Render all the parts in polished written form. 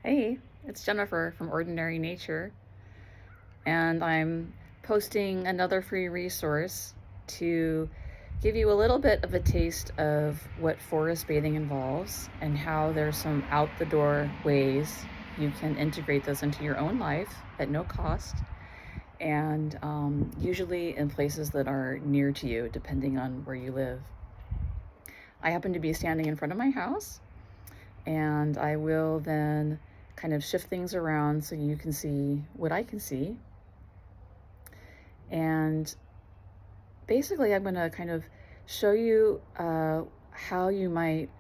Hey, it's Jennifer from Ordinary Nature, and I'm posting another free resource to give you a little bit of a taste of what forest bathing involves and how there's some out the door ways you can integrate this into your own life at no cost, and usually in places that are near to you, depending on where you live. I happen to be standing in front of my house, and I will then kind of shift things around so you can see what I can see. And basically, I'm going to kind of show you how you might,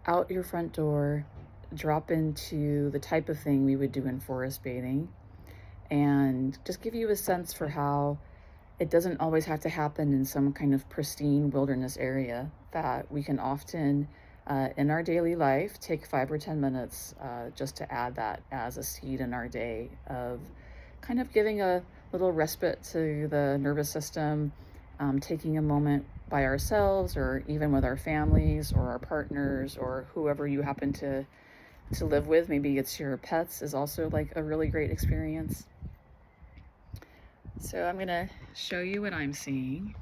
out your front door, drop into the type of thing we would do in forest bathing, and just give you a sense for how it doesn't always have to happen in some kind of pristine wilderness area, that we can often in our daily life take 5 or 10 minutes just to add that as a seed in our day of kind of giving a little respite to the nervous system, taking a moment by ourselves or even with our families or our partners or whoever you happen to live with. Maybe it's your pets, is also like a really great experience. So I'm going to show you what I'm seeing.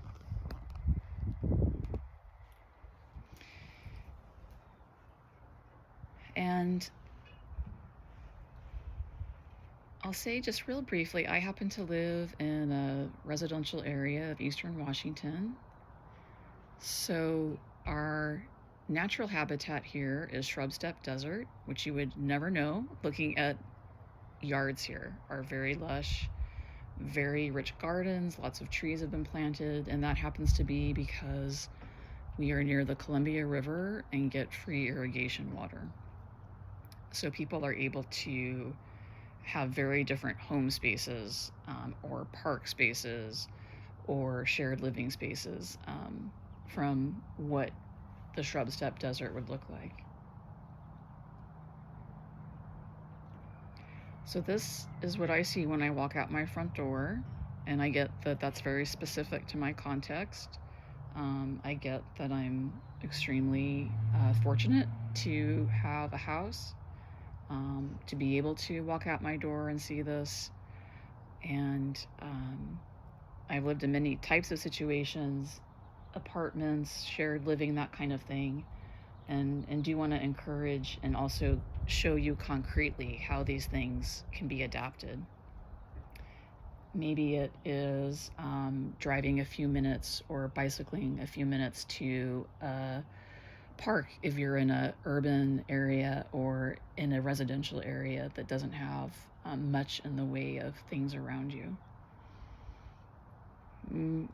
And I'll say just real briefly, I happen to live in a residential area of Eastern Washington. So our natural habitat here is shrub steppe desert, which you would never know looking at yards here. Are very lush, very rich gardens, lots of trees have been planted, and that happens to be because we are near the Columbia River and get free irrigation water. So people are able to have very different home spaces or park spaces or shared living spaces from what the shrub steppe desert would look like. So this is what I see when I walk out my front door, and I get that that's very specific to my context. I get that I'm extremely fortunate to have a house, to be able to walk out my door and see this. And I've lived in many types of situations, apartments, shared living, that kind of thing, and do want to encourage and also show you concretely how these things can be adapted. Maybe it is driving a few minutes or bicycling a few minutes to a park if you're in an urban area or in a residential area that doesn't have much in the way of things around you.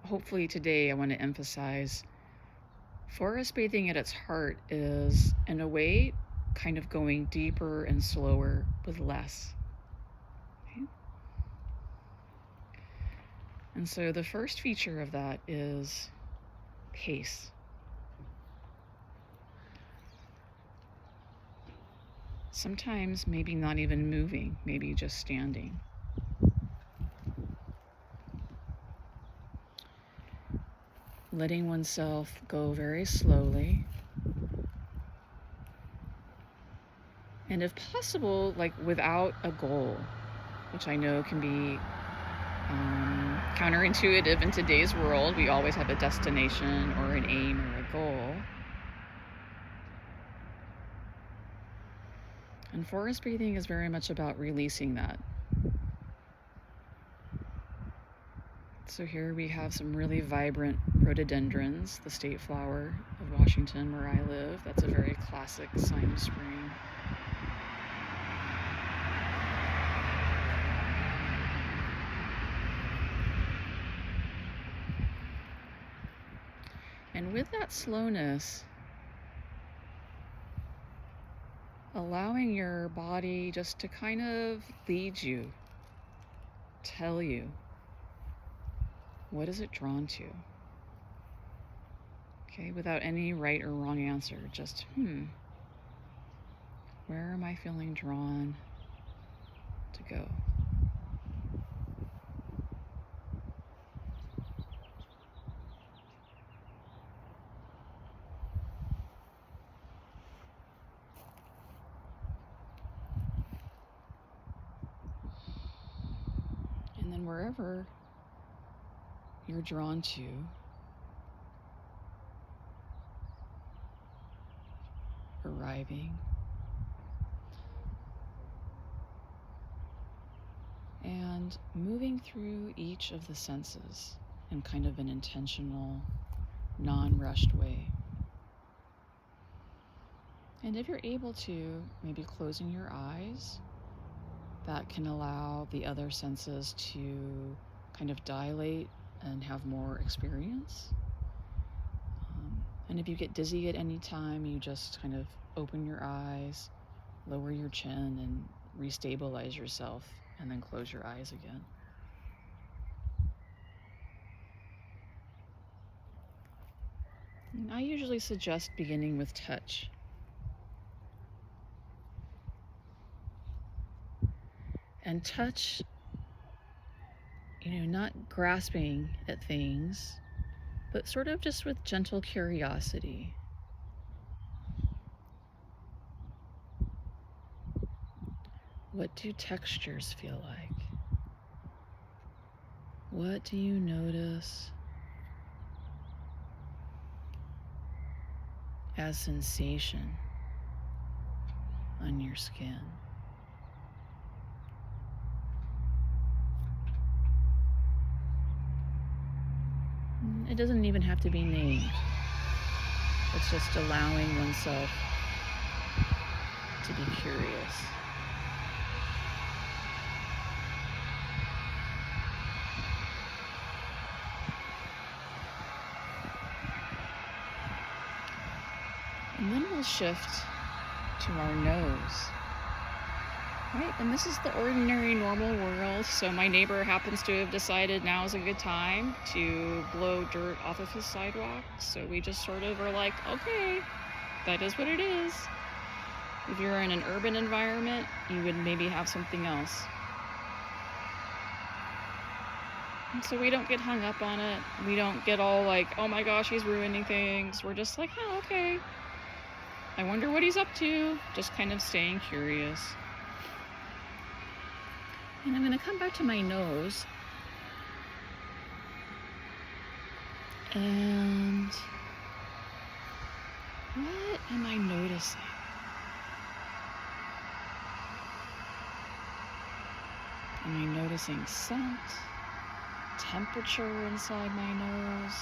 Hopefully today I want to emphasize forest bathing at its heart is, in a way, kind of going deeper and slower with less. Okay? And so the first feature of that is pace. Sometimes maybe not even moving, maybe just standing. Letting oneself go very slowly. And if possible, like without a goal, which I know can be counterintuitive in today's world. We always have a destination or an aim or a goal. And forest bathing is very much about releasing that. So here we have some really vibrant rhododendrons, the state flower of Washington where I live. That's a very classic sign of spring. And with that slowness, allowing your body just to kind of lead you, tell you, what is it drawn to? Okay, without any right or wrong answer, just, where am I feeling drawn to go? wherever you're drawn to, arriving, and moving through each of the senses in kind of an intentional, non-rushed way. And if you're able to, maybe closing your eyes, that can allow the other senses to kind of dilate and have more experience. And if you get dizzy at any time, you just kind of open your eyes, lower your chin, and restabilize yourself, and then close your eyes again. And I usually suggest beginning with touch. And touch, not grasping at things, but sort of just with gentle curiosity. What do textures feel like? What do you notice as sensation on your skin? It doesn't even have to be named. It's just allowing oneself to be curious. And then we'll shift to our nose. Right, and this is the ordinary, normal world. So my neighbor happens to have decided now is a good time to blow dirt off of his sidewalk. So we just sort of are like, okay, that is what it is. If you're in an urban environment, you would maybe have something else. And so we don't get hung up on it. We don't get all like, oh my gosh, he's ruining things. We're just like, oh, okay. I wonder what he's up to. Just kind of staying curious. And I'm going to come back to my nose. And what am I noticing? Am I noticing scent, temperature inside my nose?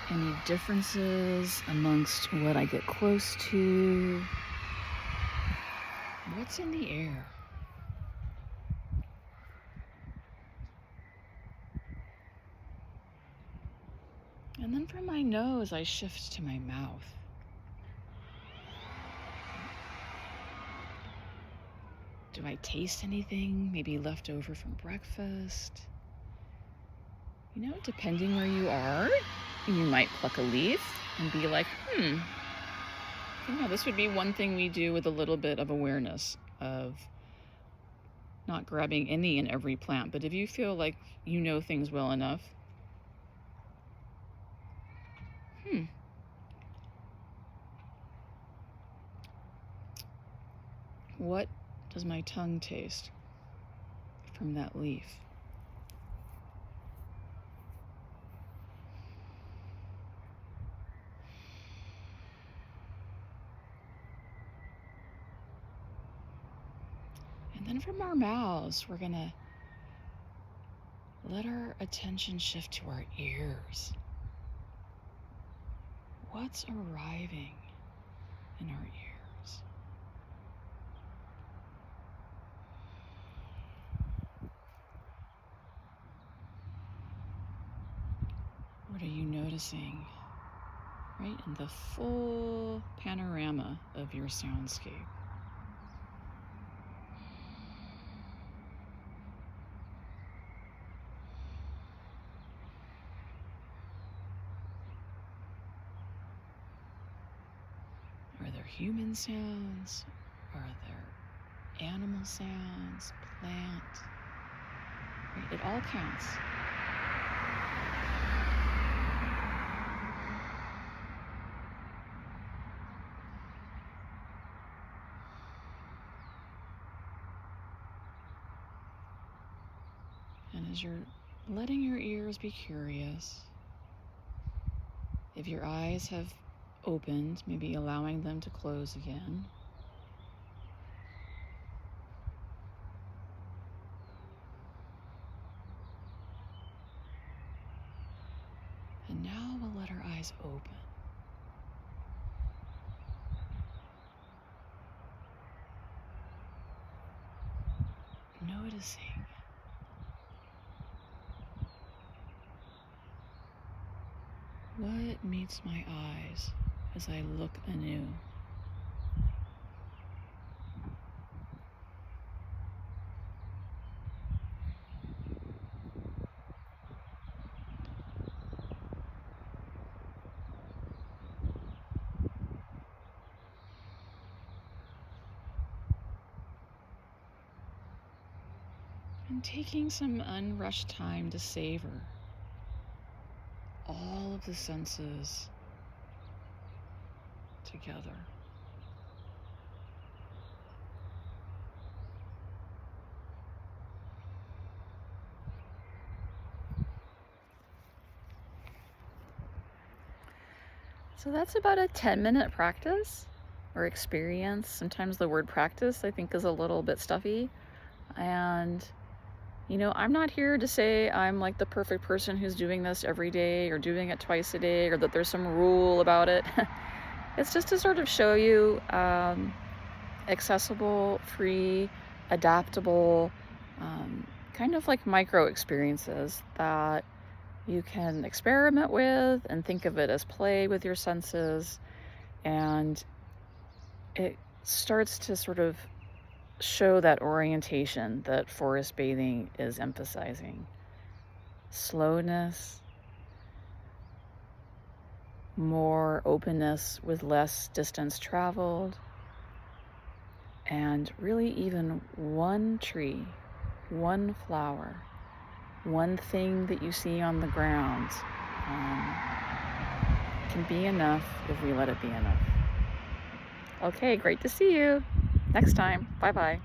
Any differences amongst what I get close to? What's in the air? And then from my nose, I shift to my mouth. Do I taste anything maybe left over from breakfast? Depending where you are, you might pluck a leaf and be like, this would be one thing we do with a little bit of awareness of not grabbing any and every plant. But if you feel like you know things well enough, what does my tongue taste from that leaf? And then from our mouths, we're going to let our attention shift to our ears. What's arriving in our ears? What are you noticing, right, in the full panorama of your soundscape? Are there human sounds? Are there animal sounds? Plant? Right? It all counts. And as you're letting your ears be curious, if your eyes have opened, maybe allowing them to close again. And now we'll let our eyes open. Noticing what meets my eyes as I look anew. And taking some unrushed time to savor all of the senses together. So that's about a 10-minute practice or experience. Sometimes the word practice I think is a little bit stuffy. And I'm not here to say I'm like the perfect person who's doing this every day or doing it twice a day or that there's some rule about it. It's just to sort of show you accessible, free, adaptable, kind of like micro experiences that you can experiment with and think of it as play with your senses. And it starts to sort of show that orientation that forest bathing is emphasizing. Slowness, more openness with less distance traveled, and really even one tree, one flower, one thing that you see on the ground can be enough if we let it be enough. Okay, great to see you. Next time. Bye-bye.